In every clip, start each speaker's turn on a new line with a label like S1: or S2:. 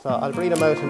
S1: So I'll breed him out.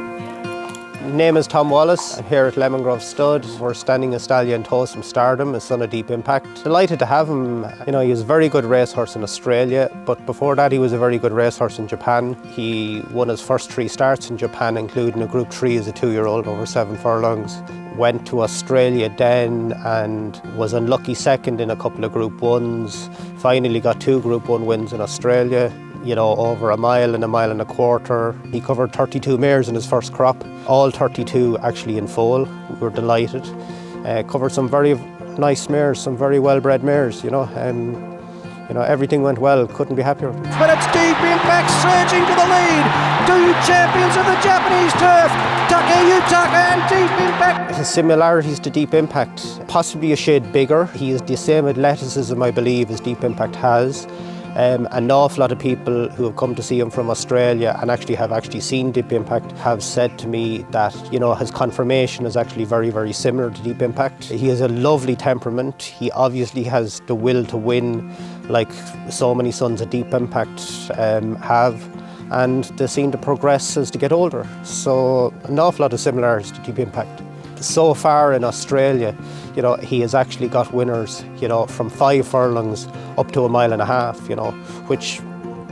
S1: Name is Tom Wallace. I'm here at Lemongrove Stud. We're standing a Stallion Tosen Stardom, a son of Deep Impact. Delighted to have him. You know, he was a very good racehorse in Australia, but before that he was a very good racehorse in Japan. He won his first 3 starts in Japan, including a Group 3 as a 2-year-old over 7 furlongs. Went to Australia then and was unlucky second in a couple of Group 1s. Finally got 2 Group 1 wins in Australia. You know, over a mile and a mile and a quarter. He covered 32 mares in his first crop, all 32 actually in foal. We were delighted. Covered some very nice mares, some very well-bred mares, you know. Everything went well, couldn't be happier.
S2: But it's Deep Impact surging to the lead. 2 champions of the Japanese turf, and Deep Impact.
S1: His similarities to Deep Impact, possibly a shade bigger. He has the same athleticism, I believe, as Deep Impact has. An awful lot of people who have come to see him from Australia and have seen Deep Impact have said to me that, you know, his conformation is actually very, very similar to Deep Impact. He has a lovely temperament. He obviously has the will to win, like so many sons of Deep Impact have, and they seem to progress as they get older. So an awful lot of similarities to Deep Impact. So far in Australia, you know, he has actually got winners, you know, from 5 furlongs up to a mile and a half, you know, which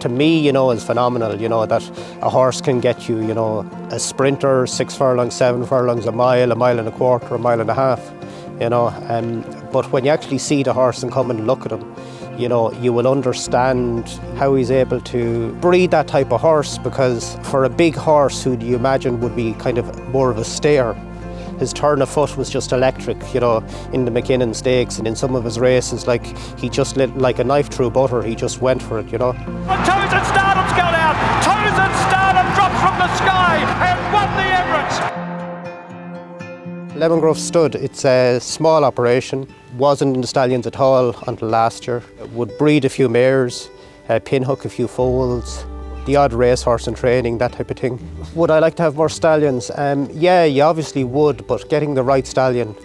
S1: to me, you know, is phenomenal, you know, that a horse can get you, you know, a sprinter, 6 furlongs, 7 furlongs, a mile and a quarter, a mile and a half, you know. But when you actually see the horse and come and look at him, you know, you will understand how he's able to breed that type of horse, because for a big horse who you imagine would be kind of more of a stayer, his turn of foot was just electric, you know, in the McKinnon Stakes and in some of his races. Like, he just lit like a knife through butter. He just went for it, you know.
S2: Tosen Stardom's gone out. Tosen Stardom drops from the sky and won the Emirates.
S1: Lemongrove Stud, it's a small operation. Wasn't in the Stallions at all until last year. Would breed a few mares, pinhook a few foals, the odd racehorse in training, that type of thing. Would I like to have more stallions? Yeah, you obviously would, but getting the right stallion,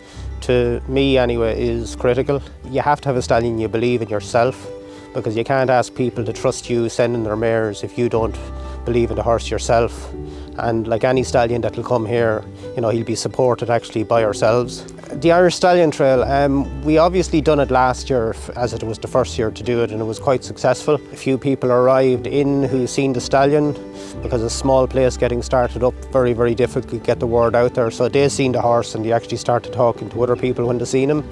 S1: to me anyway, is critical. You have to have a stallion you believe in yourself, because you can't ask people to trust you sending their mares if you don't believe in the horse yourself. And like any stallion that will come here, you know, he'll be supported actually by ourselves. The Irish Stallion Trail, we obviously done it last year as it was the first year to do it, and it was quite successful. A few people arrived in who seen the stallion, because it's a small place getting started up, very, very difficult to get the word out there. So they seen the horse and they actually started talking to other people when they seen him.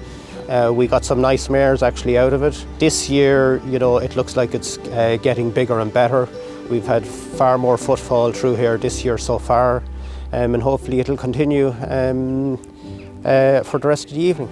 S1: We got some nice mares actually out of it. This year, you know, it looks like it's getting bigger and better. We've had far more footfall through here this year so far, and hopefully it'll continue for the rest of the evening.